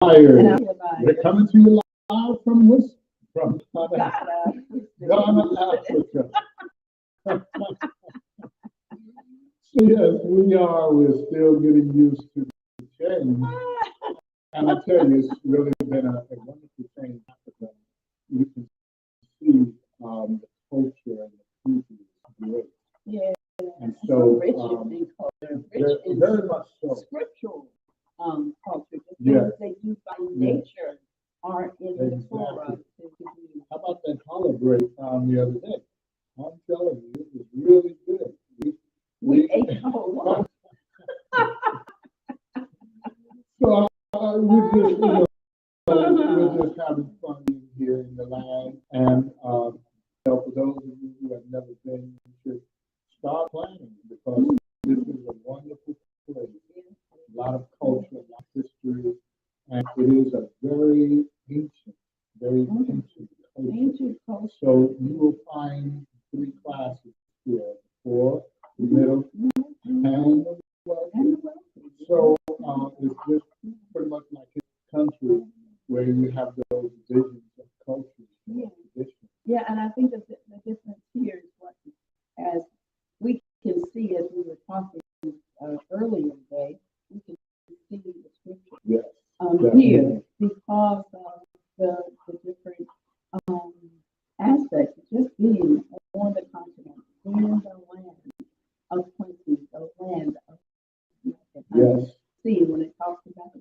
Tired. We're coming to you live from Ghana, Africa. So yes, we are. We're still getting used to the change. And I tell you, it's really been a wonderful change in Africa. You can see the culture and the beauty is great. Yeah. And so, rich in culture, rich in very much so. scriptural culture. The Yes. things they do by nature aren't in the Torah. How about that holiday the other day? I'm telling you, it was really good. We ate the whole lot. So we're just having fun here in the land. And for those of you who have never been, you should start planning because this is a wonderful place. A lot of culture, a lot of history, and it is a very ancient culture. So you will find three classes here: for the middle, and the wealthy. So it's just pretty much like a country where you have those visions of culture and tradition. Yeah, and I think that the difference here is what, as we can see, as we were talking earlier today, we can see the scripture Yes, here because of the different aspects, just being on the continent, being in the land of plenty, the land of yes. See, when it talks about the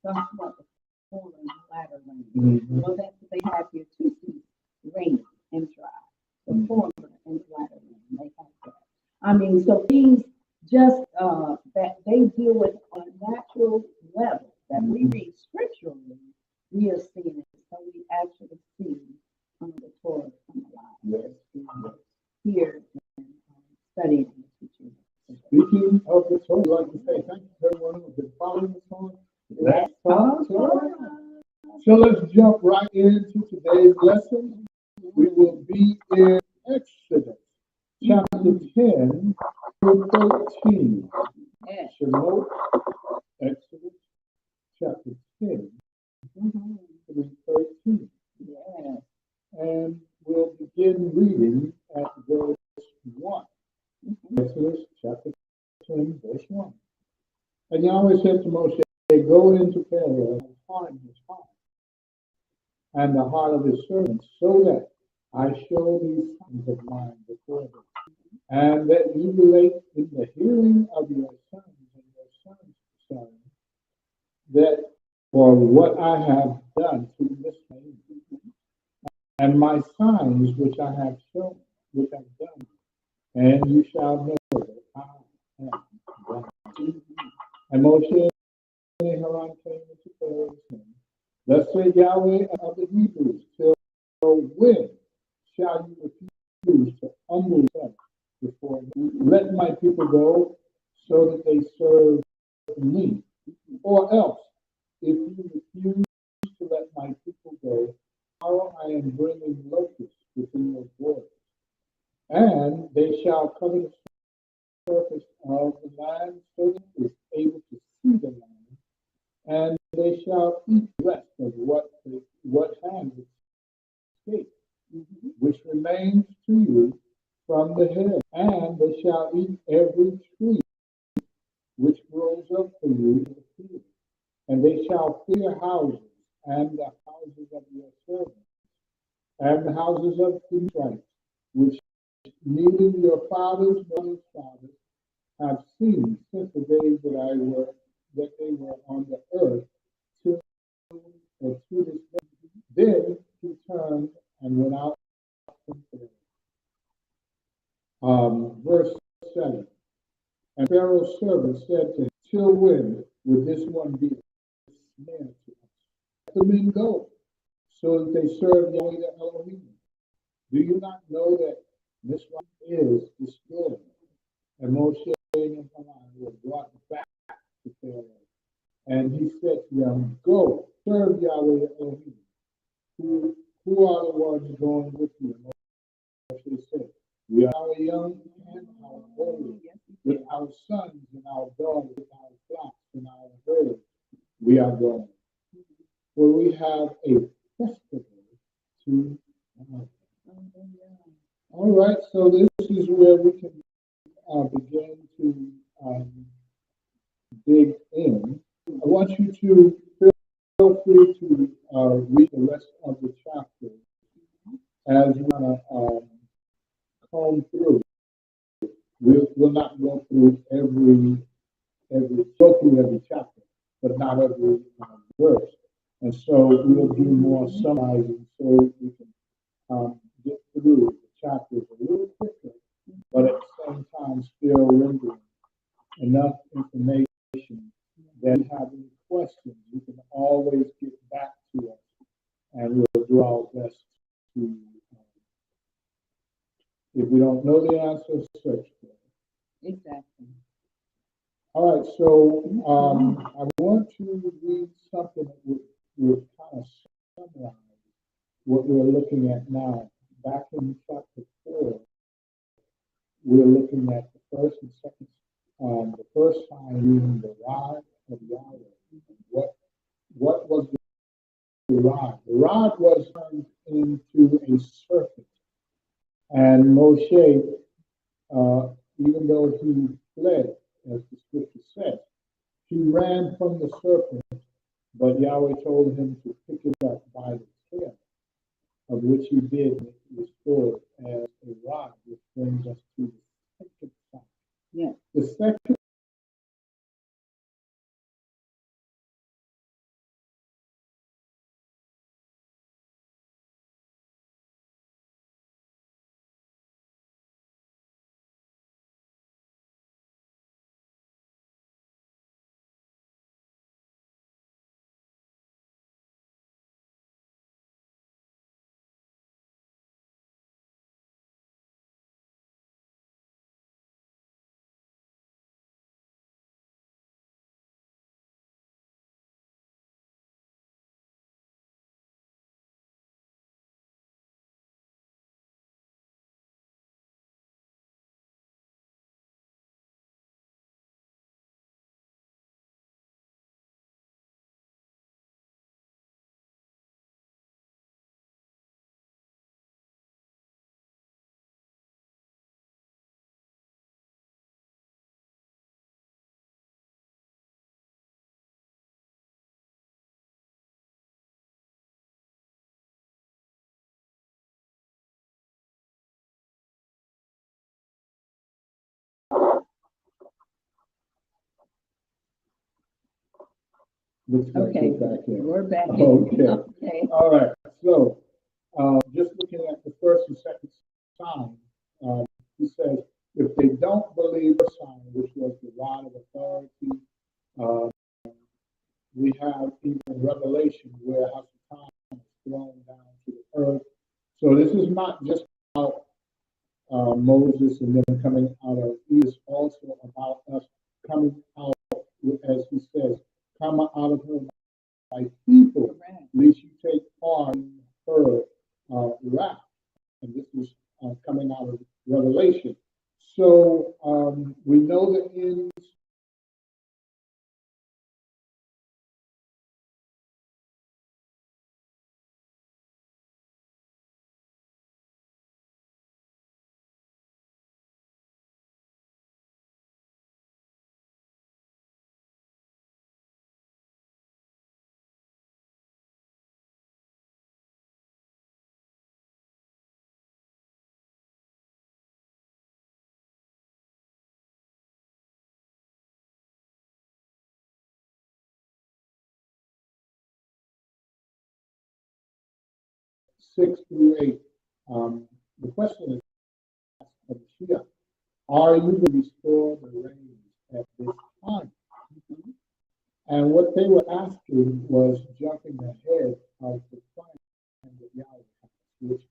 talks about the former and latter rain. Mm-hmm. Well, that's what they have here, two seasons, rain and dry. The former and latter rain, they have that. I mean, so things just that they deal with on a natural level that we read scripturally, we are seeing it. So we actually see the Torah come alive. Yes. Here and studying and teaching. Speaking of the Torah, I'd like to say thank you to everyone who has been following us on Let's Talk Torah. So let's jump right into today's lesson. We will be in Exodus chapter 10 through 13. Shemot, Exodus chapter 10 through 13. Yeah. And we'll begin reading at verse 1. Exodus chapter 10, verse 1. And Yahweh said to Moshe, go into Pharaoh and harden his heart and the heart of his servants, so that I show these sons of mine before them, and that you relate in the hearing of your sons and your sons' sons, that for what I have done to this name, and my signs which I have shown, which I've done, and you shall know that I am God. And Moshe and Haran came into Pharaoh saying, thus said Yahweh of the Hebrews, till when shall you refuse to humble yourself before me? Let my people go so that they serve me. Or else, if you refuse to let my people go, tomorrow I am bringing locusts within your borders, and they shall cover the surface of the land so that it is able to see the land, and they shall eat the rest of what has escaped, which remains to you from the head, and they shall eat every tree which grows up for you in the field, and they shall fill your houses, and the houses of your servants, and the houses of the Israelites, which neither your fathers nor your fathers have seen since the days that they were on the earth to this day. Then he turned and went out from there. Verse 7. And Pharaoh's servant said to him, till when would this one be a snare to us? Let the men go, so that they serve Yahweh the Elohim. Do you not know that Mizraim is destroyed? And Moshe and Haran were brought back to Pharaoh. And he said to them, go, serve Yahweh Elohim. Who are the ones going with you? And Moshe said, we are our young and our old, with our sons and our daughters, with our flocks and our herds. We are going. where we have a festival to honor. All right, so this is where we can begin to dig in. I want you to feel free to read the rest of the chapter as you want to comb through. We'll not go through go through every chapter, but not every verse. And so we'll do more summarizing so we can get through the chapters a little quicker, but at the same time still rendering enough information that if you have any questions, you can always get back to us and we'll do our best to, if we don't know the answer, search for it. Exactly. All right, so I want to read something that would kind of summarize what we're looking at now. Back in chapter 4, we're looking at the first and second, the first sign being the rod of Yahweh. What was the rod? The rod was turned into a serpent. And Moshe, even though he fled, as the scripture says, he ran from the serpent, but Yahweh told him to pick it up by the tail, of which he did, and it restored as a rod, which brings us to the second sign. Yes. The second looks like Okay, we're back in. we're back in. Okay. Okay. All right. So just looking at the first and second sign, he says, if they don't believe the sign, which was the rod of authority, uh, we have even Revelation where Hasatan is thrown down to the earth. So this is not just about Moses and them coming out of Egypt, it's also about us coming out, as he says, come out of her by people, lest you take part in her wrath. And this is coming out of Revelation. So we know that in six through eight, the question is of Shia, are you going to restore the reins at this time? And what they were asking was jumping ahead of the plan that Yahweh has, which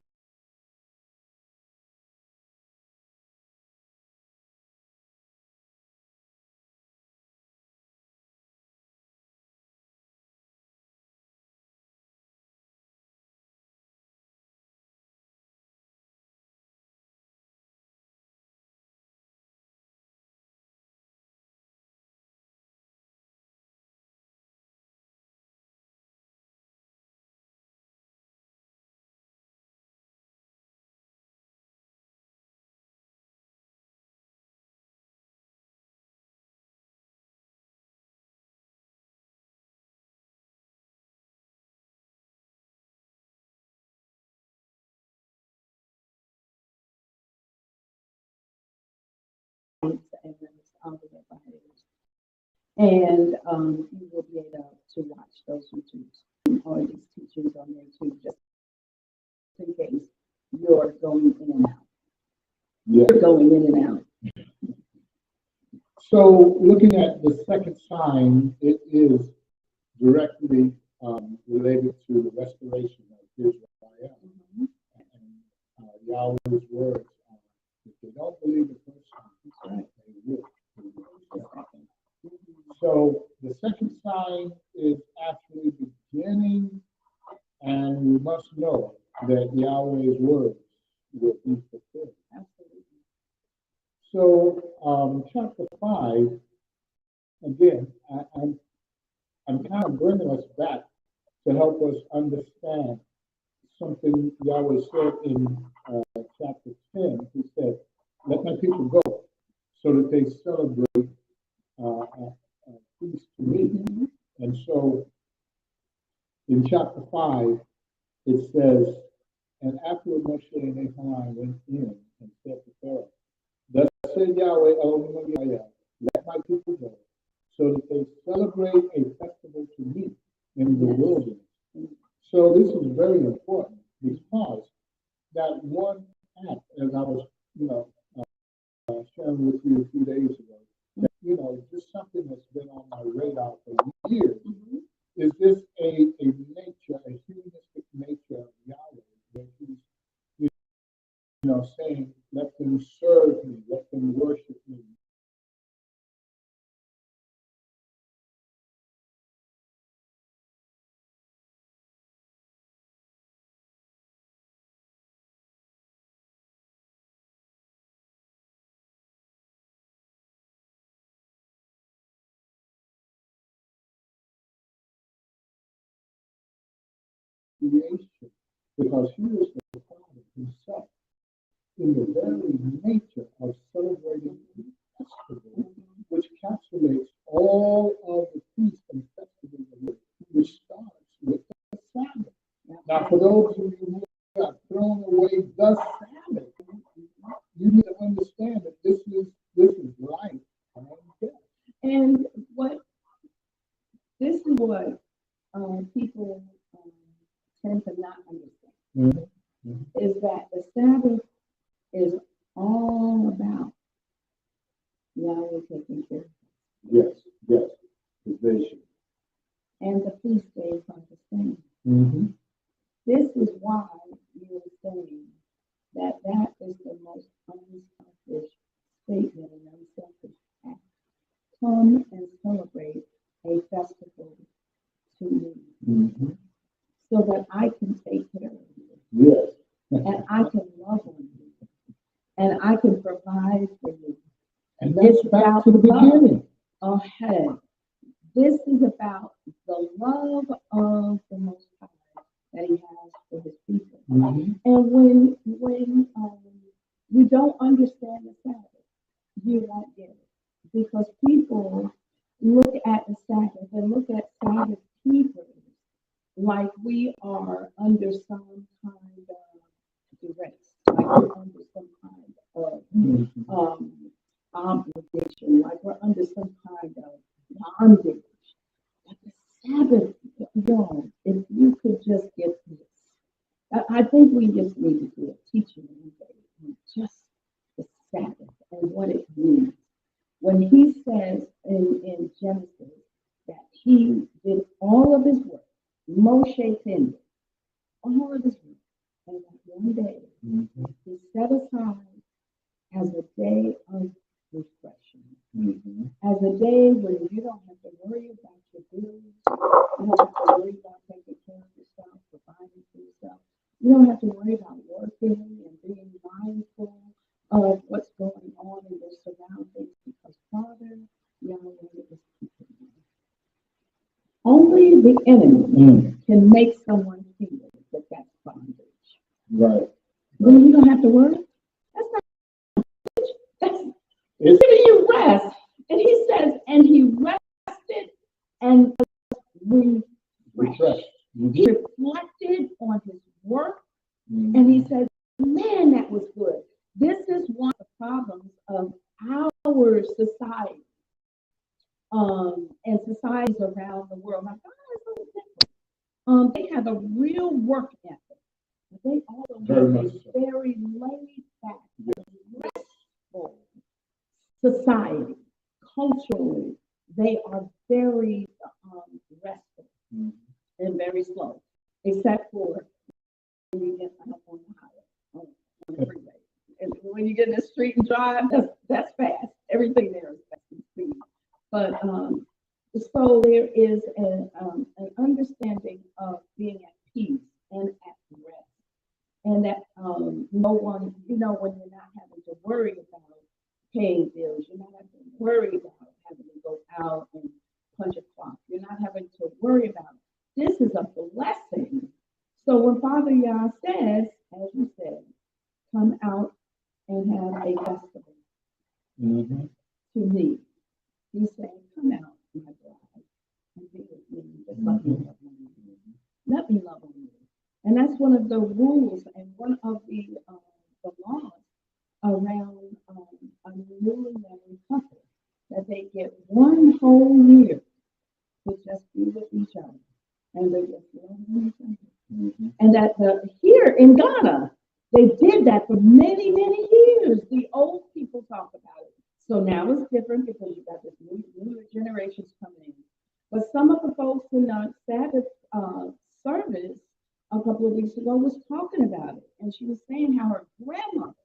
And you will be able to watch those YouTubes or these teachings on there too, just in case you're going in and out. Yeah. You're going in and out. So looking at the second sign, it is directly related to the restoration of Israel. Mm-hmm. And Yahweh's words, if they don't believe the first sign, they will. So the second sign is actually beginning, and we must know that Yahweh's words will be fulfilled. Absolutely. So chapter 5, again, I'm kind of bringing us back to help us understand something Yahweh said in chapter 10. He said, let my people go so that they celebrate a feast to me. Mm-hmm. And so in chapter 5, it says, and afterward Moshe and Nehemiah went in and said to Pharaoh, thus said Yahweh, Elohim of Israel, let my people go so that they celebrate a festival to me in the wilderness. So this is very important because that one act, as I was, sharing with you a few days ago, that, just something that's been on my radar for years, Mm-hmm. is this a nature, a humanistic nature of Yahweh, where he's, saying, let them serve me, let them worship me. Creation, because he is the Father himself in the very nature of celebrating the festival, which encapsulates all of the feasts and festivals of the which starts with the Sabbath. Now, for those of you who have thrown away the Sabbath, you need to understand that this is life and death. And this is what people tend to not understand, Mm-hmm. is that the Sabbath is all about Yahweh taking care of us. Yes, provision. And the feast days are the same. Mm-hmm. This is why you are saying that is the most unselfish statement and unselfish act. Come and celebrate a festival to me, Mm-hmm. so that I can take care of you. Yes. And I can love on you. And I can provide for you. And that's back to the beginning. Ahead. This is about the love of the Most High that He has for His people. Mm-hmm. And when you don't understand the Sabbath, you won't get it, because people look at the Sabbath and look at Sabbath keepers like we are under some kind of duress, like we're under some kind of obligation, like we're under some kind of bondage. But the Sabbath, if you could just get this. I think we just need to do a teaching on just the Sabbath and what it means. When He says in Genesis that He did all of His work, Moshe finished all of His work, and that one day He set aside as a day of refreshing, as a day when you don't have to worry about your bills, you don't have to worry about taking care of yourself, providing for yourself. You don't have to worry about working and being mindful of what's going on in your surroundings, because Father Yahweh is keeping you. Only the enemy can make someone feel that that's bondage. Right. Then you don't have to worry. That's not bondage. That's giving you rest. And He says, and He rested and was refreshed. He reflected on His work, and He said, man, that was good. This is one of the problems of our society. and societies around the world. Now, God is so different. They have a real work ethic, but they also Very have much a so. very laid back, restful society. Culturally, they are very restful Mhm. and very slow, except for when you get out on the highway, on the freeway. And when you get in the street and drive, that's fast. Everything there is fast and speed. But so there is an understanding of being at peace and at rest, and that no one, when you're not having to worry about paying bills, you're not having to worry about having to go out and punch a clock. You're not having to worry about it. This is a blessing. So when Father Yah says, as you said, come out and have a festival Mhm. to me, he's saying, come out, my bride, and be with me. Just let me love on you. Let me love on you. And that's one of the rules and one of the laws around a newly married couple, that they get one whole year to just be with each other. And they just love each other. Mhm. And that here in Ghana, they did that for many, many years. The old people talk about it. So now it's different because you got this new generations coming in. But some of the folks in the Sabbath service a couple of weeks ago was talking about it. And she was saying how her grandmother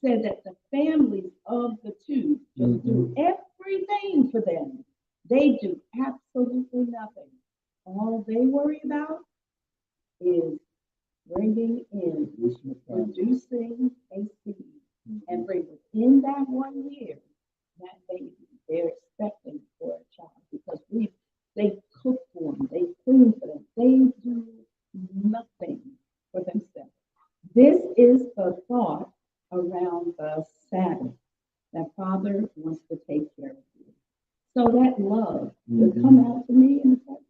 said that the families of the two just do everything for them. They do absolutely nothing. All they worry about is bringing in, producing a seed, and bring within that 1 year that baby. They're expecting for a child because they cook for them, they clean for them, they do nothing for themselves. This is the thought around the Sabbath, that Father wants to take care of you. So that love will come out to me in the Sabbath.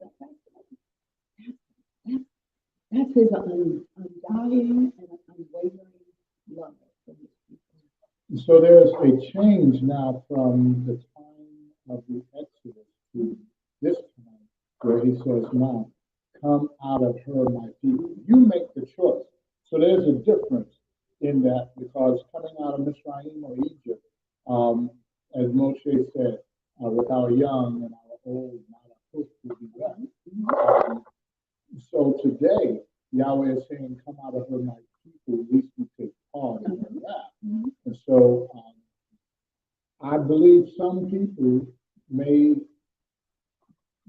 That's his undying and unwavering love for his people. So there's a change now from the time of the Exodus to this time where he says, now, come out of her, my people. You make the choice. So there's a difference in that because coming out of Mizraim or Egypt, as Moshe said, with our young and our old, not our foot will be well. So today, Yahweh is saying, come out of her, my people, at least you take part in that. And so I believe some people may,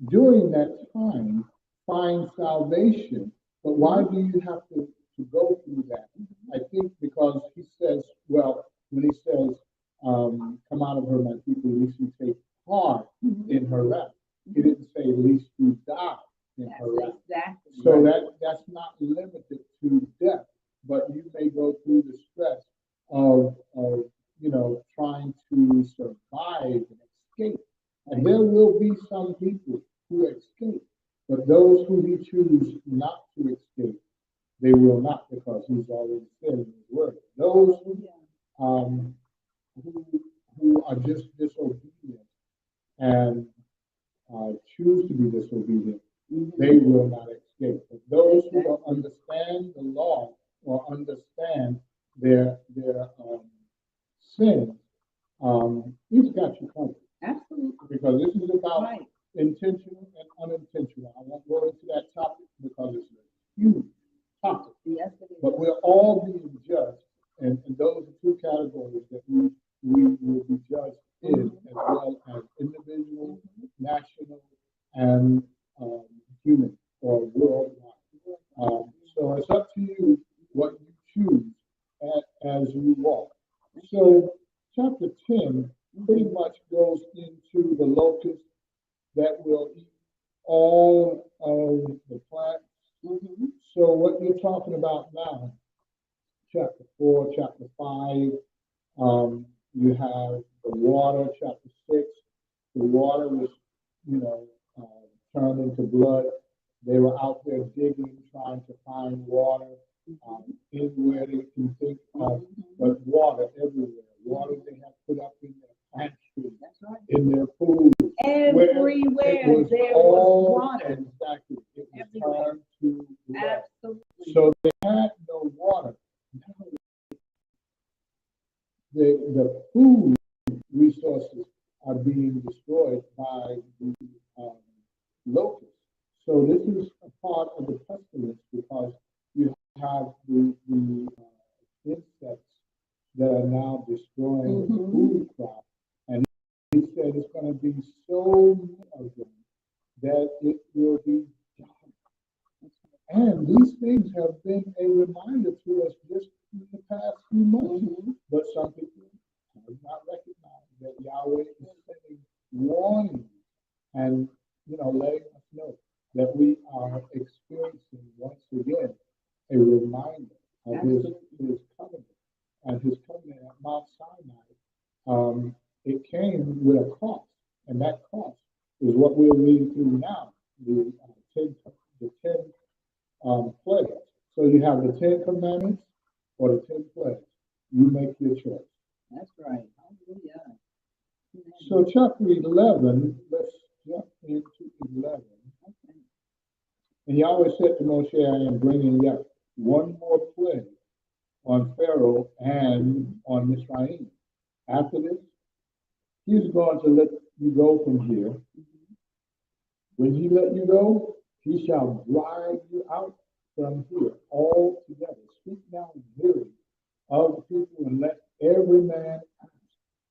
during that time, find salvation. But why do you have to go through that? I think because he says, well, when he says, come out of her, my people, at least you take part in her wrath. He didn't say, at least you die in her wrath. Exactly. So that's not limited to death, but you may go through the stress of trying to survive and escape. And there will be some people who escape, but those who he chooses not to escape, they will not, because he's already said in his word. Those who are just disobedient and choose to be disobedient, they will not escape. But those who will understand the law or understand their sins, he's got you covered. Absolutely. Because this is about intentional and unintentional. I won't go into that topic because it's a huge topic. Yes, it is. But we're all being judged, and those are two categories that we will be judged in, as well as individual, national, and human or worldwide. So it's up to you what you choose as you walk. So chapter 10 pretty much goes into the locust that will eat all of the plants. So what you're talking about now, chapter 4, chapter 5, you have the water, chapter 6. The water was, turned into blood. They were out there digging, trying to find water anywhere they can think of, but water everywhere. Water they have put up in their pantries country, That's right. in their food. Everywhere there was water. Exactly. It was Everywhere. turned to blood. Absolutely. So they had no water. Now the food resources are being destroyed by the um, locusts. So this is a part of the pestilence because you have the insects that are now destroying the food crop. And he said it's going to be so many of them that it will be dark. And these things have been a reminder to us just in the past few months. But some people have not recognized that Yahweh is sending warnings and letting us know that we are experiencing once again a reminder of his covenant. And his covenant at Mount Sinai, it came with a cost, and that cost is what we're reading through now, the ten plagues. So you have the 10 Commandments or the 10 plagues. You make your choice. That's right. Hallelujah. So chapter 11, let's jump into 11. Okay. And Yahweh said to Moshe, I am bringing yet one more plague on Pharaoh and on Mizraim. After this, he's going to let you go from here. When he let you go, he shall drive you out from here altogether. Speak now in hearing of the people and let every man ask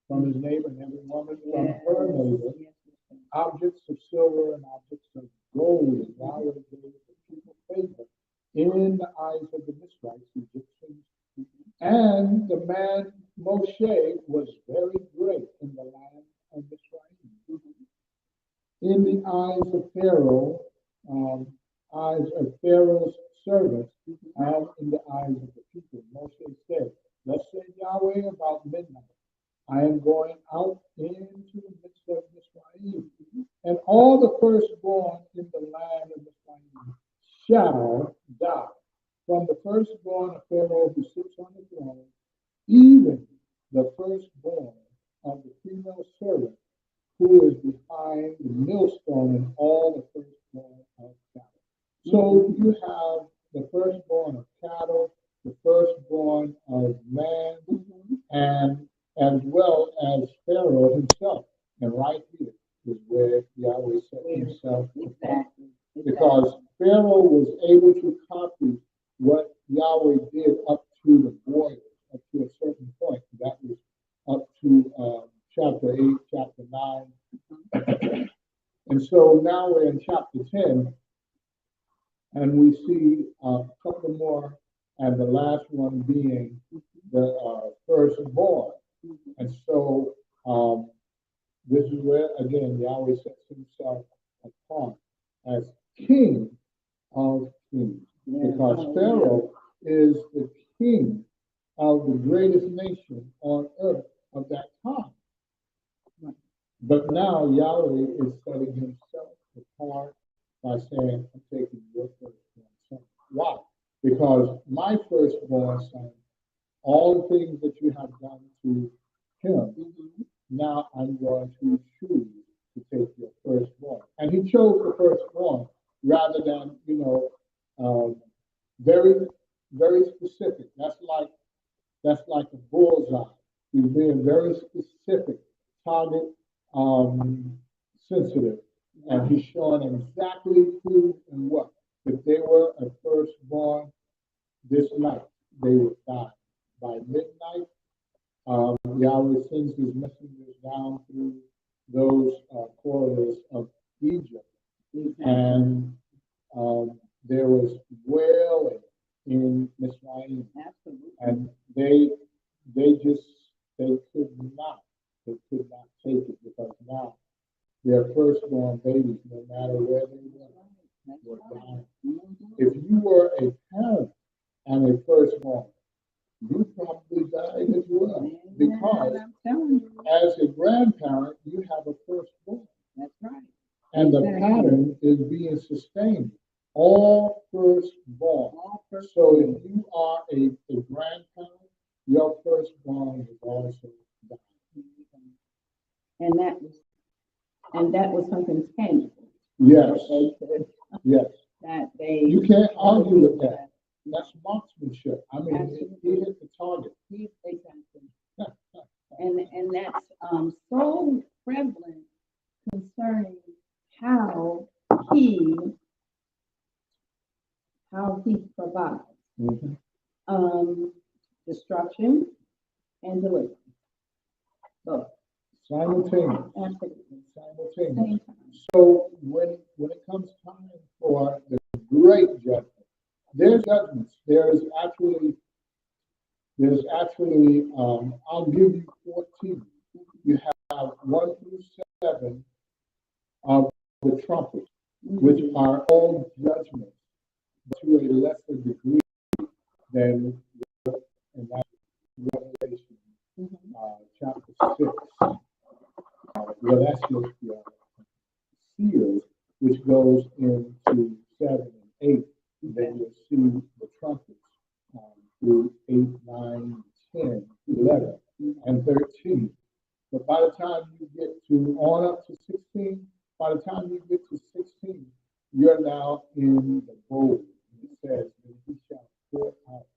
from his neighbor and every woman from her neighbor objects of silver and objects of gold. And Yahweh gave the people favor in the eyes of the Mizrahites, Egyptians. And the man Moshe was very great in the land of Mizraim. In the eyes of Pharaoh, eyes of Pharaoh's servants, and in the eyes of the people. Moshe said, thus said Yahweh about midnight, I am going out into the midst of Mizraim, and all the firstborn in the land of Mizraim shall die. From the firstborn of Pharaoh who sits on the throne, even the firstborn of the female servant who is behind the millstone, and all the firstborn of cattle. So you have the firstborn of cattle, the firstborn of man, and as well as Pharaoh himself. And right here is where Yahweh set himself apart. Because Pharaoh was able to copy what Yahweh did up to the border, up to a certain point. That was up to chapter 8, chapter 9. And so now we're in chapter 10, and we see a couple more, and the last one being the firstborn. And so this is where, again, Yahweh sets himself apart as King of kings. Because Pharaoh is the king of the greatest nation on earth of that time. But now Yahweh is setting himself apart by saying, I'm taking your firstborn son. Why? Because my firstborn son, all the things that you have done to him, now I'm going to choose to take your firstborn. And he chose the firstborn rather than, very, very specific. That's like a bullseye. He's being very specific, target sensitive, and he's showing exactly who and what. If they were a firstborn this night, they would die. By midnight, Yahweh sends his messengers down through those corridors of Egypt, and there was wailing in Mizraim, and they could not take it, because now their firstborn babies, no matter where they were dying. If you were a parent and a firstborn, you probably died as well, because as a grandparent, you have a firstborn. That's right. And the pattern is being sustained. All firstborn. So if you are a grandparent, your firstborn is also dying. And that was something tangible. Yes, They could, yes. that they. You can't argue with that. That's marksmanship. I mean, he Absolutely. hit the target. Exactly. And that's so prevalent concerning how he provides Mhm. destruction and deliverance. Both. Simultaneous. Absolutely. Simultaneous. Same time. So when it comes time for the great judgment, there's judgments. I'll give you 14. You have 1 through 7 of the trumpet, which are all judgments to a lesser degree than, and that's Revelation chapter 6. Well, that's just the seals, which goes into 7 and 8. Then you'll see the trumpets through 8, 9, 10, 11, and 13. But by the time you get to on up to 16, by the time you get to 16, you're now in the bowl. It says, and he shall pour out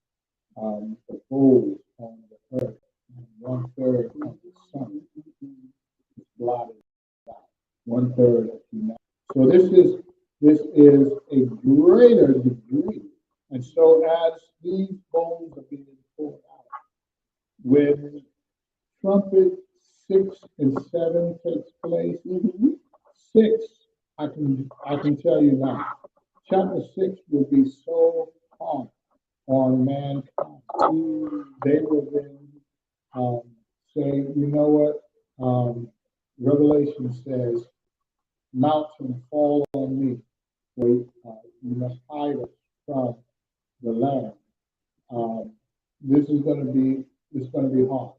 the bowls on the earth, and 1/3 of the sun is blotted out. 1/3 of humanity. So this is a greater degree. And so as these bowls are being poured out, when trumpet 6 and 7 takes place, 6, I can tell you now, chapter 6 will be so hard on mankind. They will then say, you know what? Revelation says, mountain fall on me, for you must hide us from the Lamb. This is going to be hard.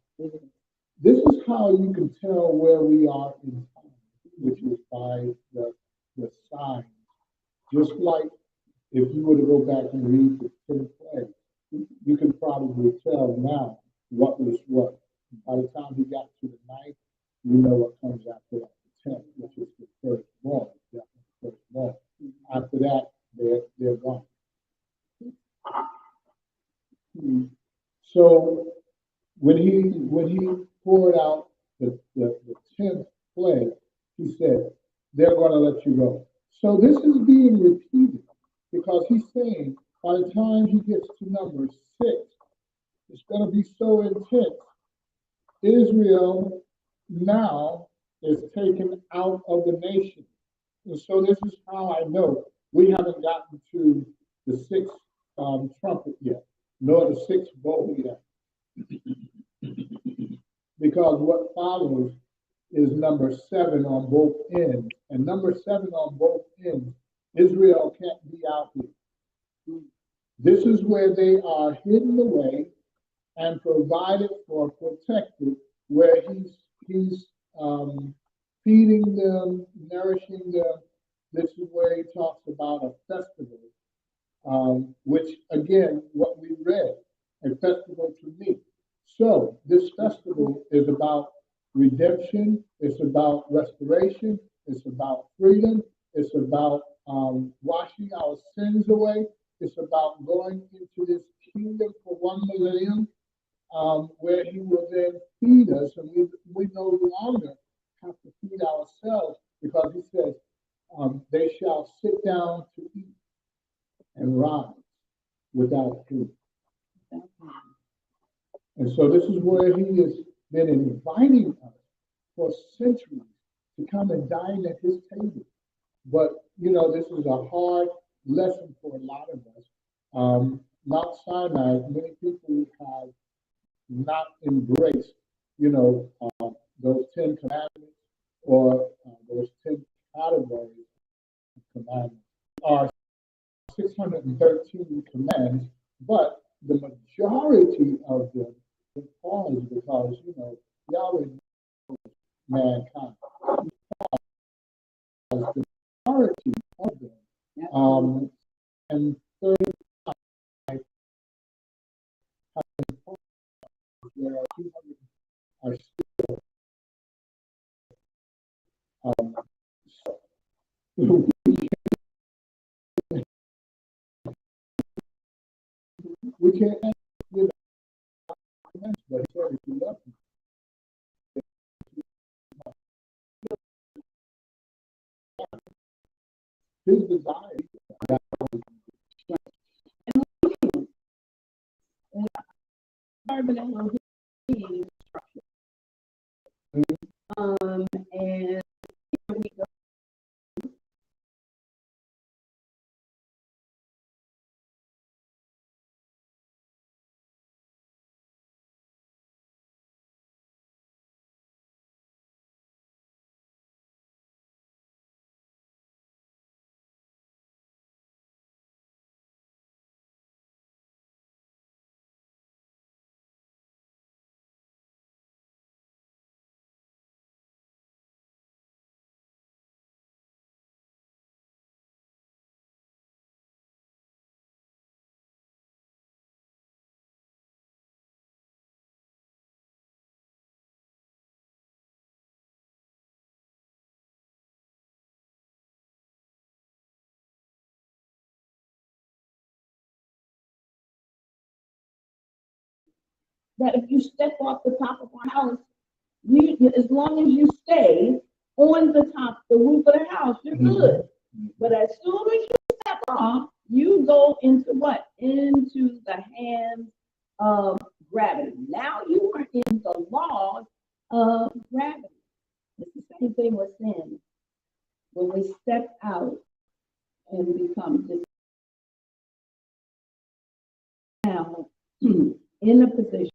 This is how you can tell where we are in time, which is by the signs. Just like if you were to go back and read the 10 plagues, you can probably tell now what was what. By the time he got to the 9th, you know what comes after that, the 10th, which is the first one. After that, they're gone. So when he poured out the 10th plague, he said, they're going to let you go. So this is being repeated because he's saying by the time he gets to number 6, it's going to be so intense. Israel now is taken out of the nation. And so this is how I know we haven't gotten to the 6th trumpet yet, nor the 6th bowl yet. Because what follows is number 7 on both ends. And number 7 on both ends, Israel can't be out here. This is where they are hidden away and provided for, protected, where he's feeding them, nourishing them. This is where he talks about a festival, which again, what we read, a festival to me. So this festival is about redemption. It's about restoration. It's about freedom. It's about washing our sins away. It's about going into this kingdom for 1 millennium, where he will then feed us, and we no longer have to feed ourselves, because he says, they shall sit down to eat and rise without food. And so this is where he has been inviting us for centuries to come and dine at his table. But, this is a hard lesson for a lot of us. Mount Sinai, many people have not embraced, those 10 commandments, or those 10 categories of commandments. Are 613 commands, but the majority of them pause because, Yahweh knows mankind. The majority of them, and 35 have been paused, where 200 are still So, we can't give comments, but he said if you love him, his desire. And we go that if you step off the top of a house, as long as you stay on the top, the roof of the house, you're good. But as soon as you step off, you go into what? Into the hands of gravity. Now you are in the laws of gravity. It's the same thing with sin. When we step out and become now in a position